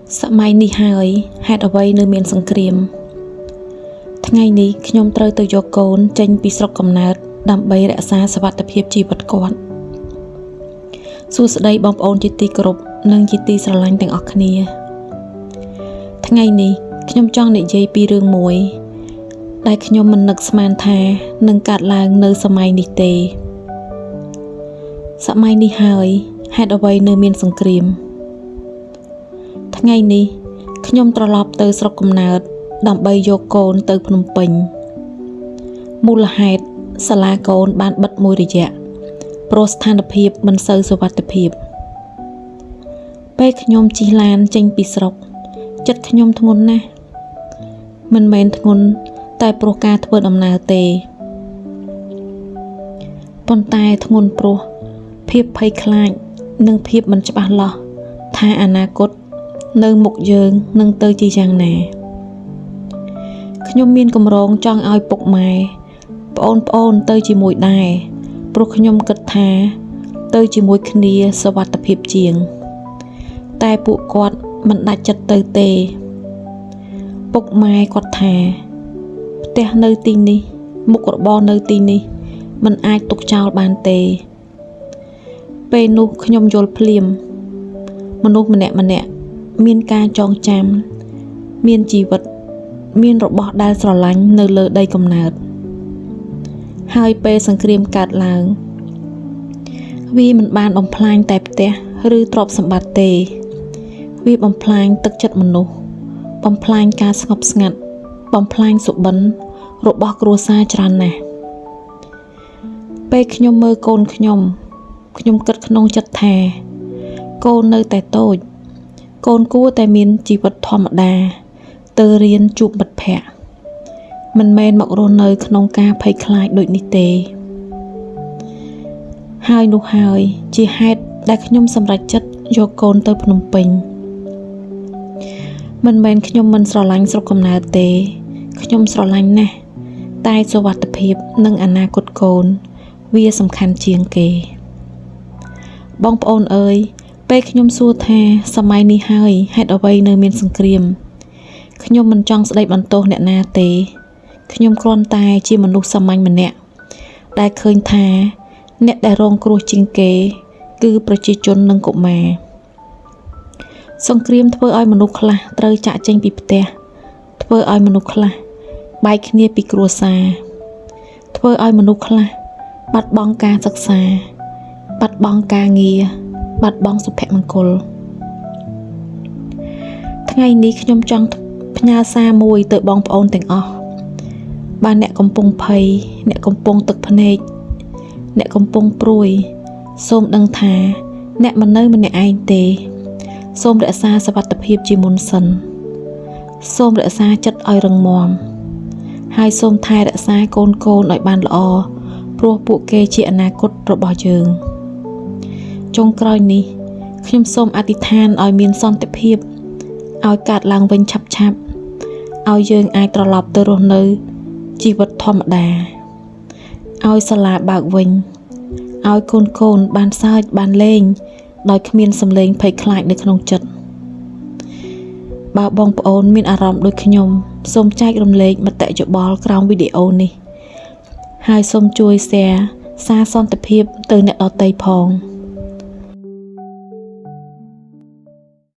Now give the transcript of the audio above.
Samai ni hai hạt away nơi miền sông Kriam. Ngày níខ្ញុំត្រូវទៅយកកូនចេញពីស្រុកកំណើតដើម្បីរក្សាសុវត្ថិភាពជីវិតគាត់សួស្តីបងប្អូនជាទីគោរពនិងជាទីស្រឡាញ់ទាំងអស់គ្នាថ្ងៃនេះខ្ញុំចង់និយាយពីរឿងមួយដែលខ្ញុំមិននឹកស្មានថានឹងកើតឡើងនៅសម័យនេះទេសម័យនេះហើយហេតុអ្វីនៅមានសង្គ្រាមថ្ងៃនេះខ្ញុំត្រឡប់ទៅស្រុកកំណើតដើម្បីយកកូនទៅភ្នំពេញមូលហេតុសាលាកូនបានបិទមួយរយៈព្រោះស្ថានភាពមិនសូវសុវត្ថិភាពពេលខ្ញុំជិះឡានចេញពីស្រុកចិត្តខ្ញុំធ្ងន់ណាស់មិនមែនធ្ងន់តែព្រោះការធ្វើដំណើរទេប៉ុន្តែធ្ងន់ព្រោះភាពភ័យខ្លាចនិងភាពមិនច្បាស់លាស់ថាអនាគតនៅមុខយើងនឹងទៅជាយ៉ាងណាខ្ញុំមានកម្រងចង់ឲ្យពុកម៉ែប្អូនទៅជាមួយដែរព្រោះខ្ញុំគិតថាទៅជាមួយគ្នាសុវត្ថិភាពជាងតែពួកគាត់មិនដាច់ចិត្តទៅទេពុកម៉ែគាត់ថាផ្ទះនៅទីនេះមុខរបរនៅទីនេះមិនអាចទុកចោលបានទេពេលនោះខ្ញុំយល់ភ្លាមមនុស្សម្នាក់មានការចងចាំមានជីវិតមានរបស់ដែលស្រឡាញ់នៅលើដីកំណើតហើយពេលសង្គ្រាមកើតឡើងវាមិនបានបំផ្លាញតែផ្ទះឬទ្រព្យសម្បត្តិទេវាបំផ្លាញទឹកចិត្តមនុស្សបំផ្លាញការស្ងប់ស្ងាត់បំផ្លាញសុបិនរបស់គ្រួសារច្រើនណាស់ពេលខ្ញុំមើលកូនខ្ញុំគិតក្នុងចិត្តថាកូននៅតែតូចកូនគួរតែមានជីវិតធម្មតាទៅរៀនជួបមិត្តភក្តិមិនមែនមករស់នៅក្នុងការភ័យខ្លាចដូចនេះទេហើយនោះហើយជាហេតុដែលខ្ញុំសម្រេចចិត្តយកកូនទៅភ្នំពេញមិនមែនខ្ញុំមិនស្រឡាញ់ស្រុកកំណើតទេខ្ញុំស្រឡាញ់ណាស់តែសុវត្ថិភាពនិងអនាគតកូនវាសំខាន់ជាងគេបងប្អូនអើយពេលខ្ញុំសួរថាសម័យនេះហើយហេតុអ្វីនៅមានសង្គ្រាមខ្ញុំមិនចង់ស្ដីបន្ទោសអ្នកណាទេខ្ញុំគ្រាន់តែជាមនុស្សសាមញ្ញម្នាក់ដែលឃើញថាអ្នកដែលរងគ្រោះជាងគេគឺប្រជាជននិងកុមារសង្គ្រាមធ្វើឲ្យមនុស្សខ្លះត្រូវចាកចេញពីផ្ទះធ្វើឲ្យមនុស្សខ្លះបែកគ្នាពីគ្រួសារធ្វើឲ្យមនុស្សខ្លះបាត់បង់ការសិក្សាបាត់បង់ការងារបាត់បង់សុភមង្គលថ្ងៃនេះខ្ញុំចង់ផ្ញើសារមួយទៅបងប្អូនទាំងអស់បានអ្នកកំពុងភ័យអ្នកកំពុងទឹកភ្នែកអ្នកកំពុងព្រួយសូមដឹងថាអ្នកមិននៅម្នាក់ឯងទេសូមរក្សាសុវត្ថិភាពជាមុនសិនសូមរក្សាចិត្តឲ្យរឹងមាំហើយសូមថែរក្សាកូនឲ្យបានល្អព្រោះពួកគេជាអនាគតរបស់យើងចុងក្រោយនេះខ្ញុំសូមអធិដ្ឋានឲ្យមានសន្តិភាពឲ្យកើតឡើងវិញឆាប់ឲ្យយើងអាចត្រឡប់ទៅរស់នៅជីវិតធម្មតាឲ្យសាលាបើកវិញឲ្យកូនបានសើចបានលេងដោយគ្មានសម្លេងភ័យខ្លាចនៅក្នុងចិត្តបើបងប្អូនមានអារម្មណ៍ដូចខ្ញុំសូមចែករំលែកមតិយោបល់ក្រោមវីដេអូនេះហើយសូមជួយ share សារសន្តិភាពទៅអ្នកដទៃផង